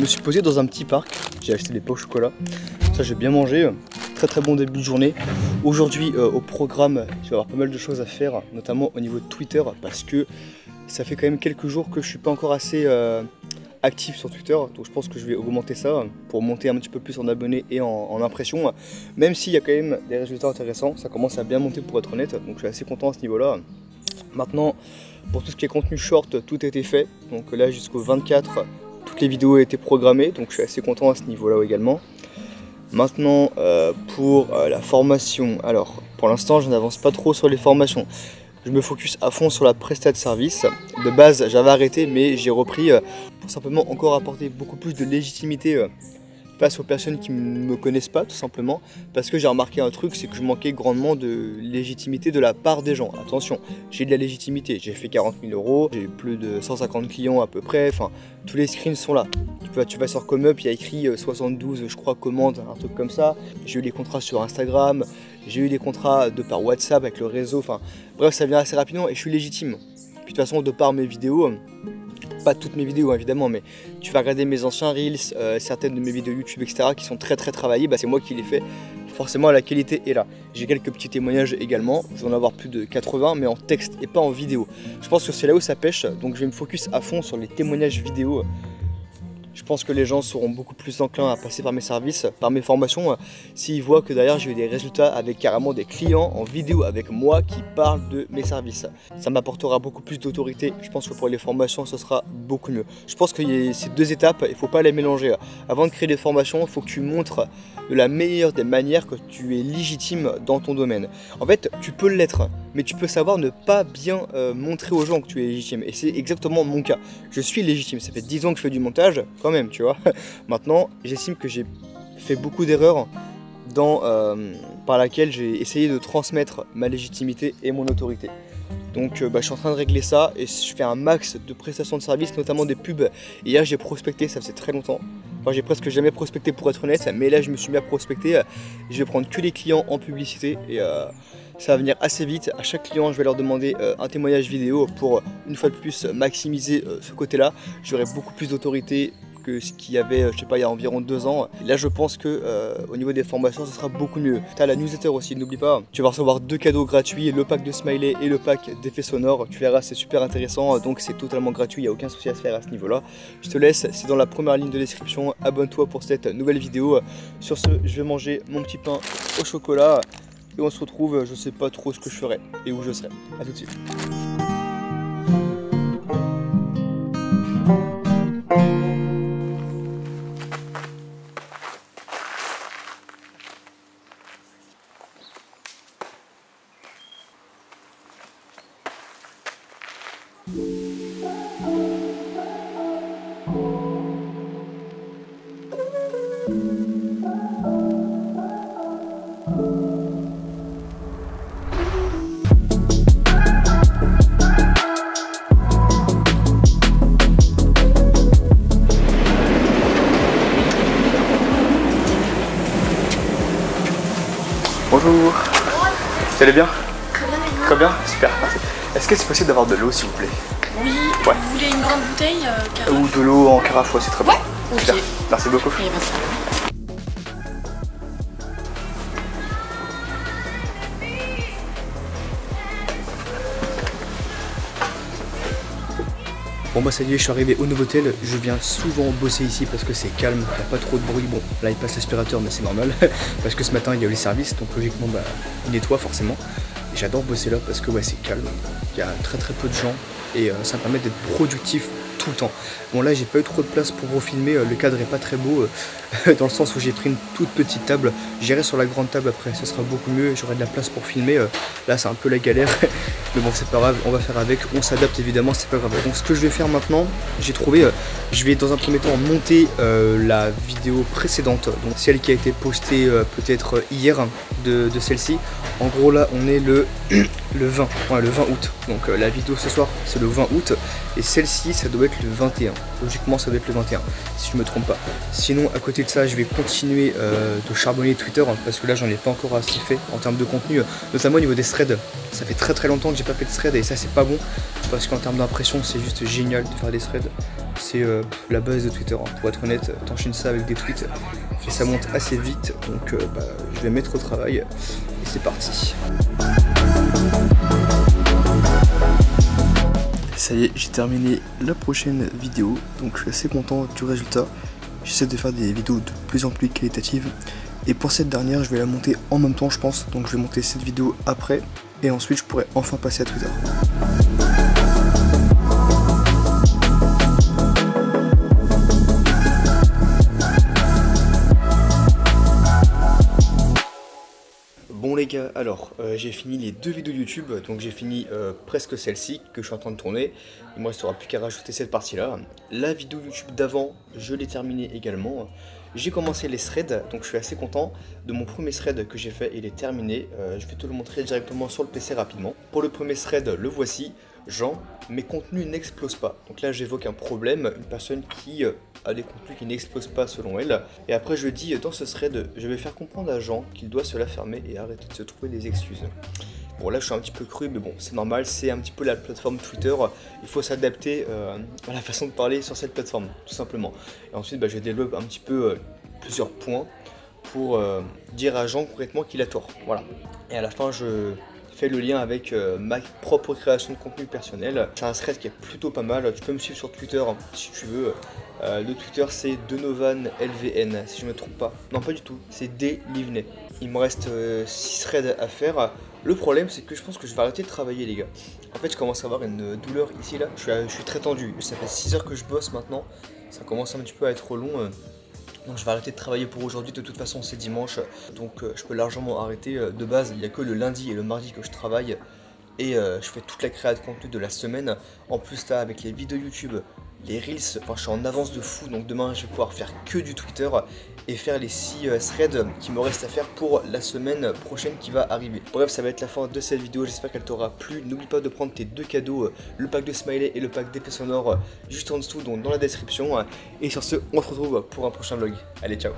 me suis posé dans un petit parc, j'ai acheté des pains au chocolat, ça j'ai bien mangé, très bon début de journée. Aujourd'hui au programme, je vais avoir pas mal de choses à faire, notamment au niveau de Twitter, parce que ça fait quand même quelques jours que je suis pas encore assez actif sur Twitter, donc je pense que je vais augmenter ça pour monter un petit peu plus en abonnés et en impressions, même s'il y a quand même des résultats intéressants, ça commence à bien monter pour être honnête, donc je suis assez content à ce niveau là. Maintenant, pour tout ce qui est contenu short, tout a été fait, donc là jusqu'au 24, toutes les vidéos ont été programmées, donc je suis assez content à ce niveau là également. Maintenant pour la formation, alors pour l'instant je n'avance pas trop sur les formations. Je me focus à fond sur la prestation de service. De base, j'avais arrêté, mais j'ai repris pour simplement encore apporter beaucoup plus de légitimité face aux personnes qui ne me connaissent pas, tout simplement. Parce que j'ai remarqué un truc, c'est que je manquais grandement de légitimité de la part des gens. Attention, j'ai de la légitimité. J'ai fait 40 000 €, j'ai eu plus de 150 clients à peu près. Enfin, tous les screens sont là. Tu vas sur ComeUp, il y a écrit 72, je crois, commandes, un truc comme ça. J'ai eu des contrats sur Instagram. J'ai eu des contrats de par WhatsApp avec le réseau, enfin bref, ça vient assez rapidement et je suis légitime. Puis de toute façon, de par mes vidéos, pas toutes mes vidéos évidemment, mais tu vas regarder mes anciens Reels, certaines de mes vidéos YouTube, etc. qui sont très travaillées, bah, c'est moi qui les fais. Forcément, la qualité est là. J'ai quelques petits témoignages également, je vais en avoir plus de 80, mais en texte et pas en vidéo. Je pense que c'est là où ça pêche, donc je vais me focus à fond sur les témoignages vidéo. Je pense que les gens seront beaucoup plus enclins à passer par mes services, par mes formations, s'ils voient que derrière j'ai eu des résultats avec carrément des clients en vidéo avec moi qui parlent de mes services. Ça m'apportera beaucoup plus d'autorité. Je pense que pour les formations, ce sera beaucoup mieux. Je pense qu'il y a ces deux étapes, il ne faut pas les mélanger. Avant de créer des formations, il faut que tu montres de la meilleure des manières que tu es légitime dans ton domaine. En fait, tu peux l'être, mais tu peux savoir ne pas bien montrer aux gens que tu es légitime. Et c'est exactement mon cas. Je suis légitime, ça fait 10 ans que je fais du montage, quand même, tu vois. Maintenant, j'estime que j'ai fait beaucoup d'erreurs par laquelle j'ai essayé de transmettre ma légitimité et mon autorité. Donc je suis en train de régler ça et je fais un max de prestations de services, notamment des pubs. Hier j'ai prospecté, ça faisait très longtemps. Enfin j'ai presque jamais prospecté pour être honnête, mais là je me suis mis à prospecter. Je vais prendre que les clients en publicité et ça va venir assez vite. À chaque client je vais leur demander un témoignage vidéo pour une fois de plus maximiser ce côté-là. J'aurai beaucoup plus d'autorité que ce qu'il y avait, je sais pas, il y a environ 2 ans. Et là je pense que au niveau des formations ce sera beaucoup mieux. Tu as la newsletter aussi, n'oublie pas, tu vas recevoir 2 cadeaux gratuits, le pack de smiley et le pack d'effets sonores. Tu verras, c'est super intéressant, donc c'est totalement gratuit, il n'y a aucun souci à se faire à ce niveau là. Je te laisse, c'est dans la première ligne de description. Abonne-toi pour cette nouvelle vidéo. Sur ce, je vais manger mon petit pain au chocolat et on se retrouve, je sais pas trop ce que je ferai et où je serai. A tout de suite. Bonjour. Tu allez bien? Très bien, et vous? Très bien, super, merci. Est-ce que c'est possible d'avoir de l'eau s'il vous plaît? Oui, ouais. Vous voulez une grande bouteille carafe? Ou de l'eau en carafe, ouais, c'est très bien. Ouais, ok. Super. Merci beaucoup. Oui, merci. Bon bah ça y est, je suis arrivé au Novotel, je viens souvent bosser ici parce que c'est calme, il n'y a pas trop de bruit. Bon, là il passe l'aspirateur mais c'est normal, parce que ce matin il y a eu les services, donc logiquement bah, il nettoie forcément. Et j'adore bosser là parce que ouais c'est calme, il y a très peu de gens et ça me permet d'être productif tout le temps. Bon là j'ai pas eu trop de place pour vous filmer, le cadre est pas très beau, dans le sens où j'ai pris une toute petite table. J'irai sur la grande table après, ce sera beaucoup mieux, j'aurai de la place pour filmer. Là c'est un peu la galère, mais bon c'est pas grave, on va faire avec, on s'adapte évidemment, c'est pas grave. Donc ce que je vais faire maintenant, j'ai trouvé, je vais dans un premier temps monter la vidéo précédente, donc celle qui a été postée peut-être hier de celle-ci. En gros là on est le 20 août, donc la vidéo ce soir c'est le 20 août et celle-ci ça doit être être le 21. Logiquement ça doit être le 21 si je me trompe pas. Sinon à côté de ça je vais continuer de charbonner Twitter parce que là j'en ai pas encore assez fait en termes de contenu, notamment au niveau des threads. Ça fait très longtemps que j'ai pas fait de thread et ça c'est pas bon parce qu'en termes d'impression c'est juste génial de faire des threads. C'est la base de Twitter, hein. Pour être honnête, t'enchaînes ça avec des tweets et ça monte assez vite, donc je vais mettre au travail et c'est parti. Ça y est, j'ai terminé la prochaine vidéo, donc je suis assez content du résultat. J'essaie de faire des vidéos de plus en plus qualitatives et pour cette dernière je vais la monter en même temps je pense, donc je vais monter cette vidéo après et ensuite je pourrai enfin passer à Twitter. Bon les gars, alors j'ai fini les 2 vidéos YouTube, donc j'ai fini presque celle-ci que je suis en train de tourner. Il me restera plus qu'à rajouter cette partie-là. La vidéo YouTube d'avant, je l'ai terminée également. J'ai commencé les threads, donc je suis assez content de mon premier thread que j'ai fait, il est terminé. Je vais te le montrer directement sur le PC rapidement. Pour le premier thread, le voici. Jean, mes contenus n'explosent pas. Donc là j'évoque un problème, une personne qui a des contenus qui n'explosent pas selon elle. Et après je dis dans ce thread, je vais faire comprendre à Jean qu'il doit se la fermer et arrêter de se trouver des excuses. Bon là je suis un petit peu cru mais bon c'est normal, c'est un petit peu la plateforme Twitter, il faut s'adapter à la façon de parler sur cette plateforme tout simplement. Et ensuite je développe un petit peu plusieurs points pour dire à Jean concrètement qu'il a tort. Voilà. Et à la fin je fais le lien avec ma propre création de contenu personnel. C'est un thread qui est plutôt pas mal, tu peux me suivre sur Twitter si tu veux. Le Twitter c'est DonovanLVN si je me trompe pas. Non pas du tout, c'est Delivney. Il me reste 6 threads à faire. Le problème c'est que je pense que je vais arrêter de travailler les gars. En fait je commence à avoir une douleur ici là, je suis très tendu. Ça fait 6 heures que je bosse maintenant, ça commence un petit peu à être long. Donc je vais arrêter de travailler pour aujourd'hui, de toute façon c'est dimanche, donc je peux largement arrêter. De base il n'y a que le lundi et le mardi que je travaille et je fais toute la création de contenu de la semaine. En plus là avec les vidéos YouTube, les Reels, enfin je suis en avance de fou, donc demain je vais pouvoir faire que du Twitter et faire les 6 threads qui me restent à faire pour la semaine prochaine qui va arriver. Bref, ça va être la fin de cette vidéo, j'espère qu'elle t'aura plu. N'oublie pas de prendre tes 2 cadeaux, le pack de smiley et le pack d'effets sonores juste en dessous, donc dans la description. Et sur ce, on se retrouve pour un prochain vlog. Allez, ciao!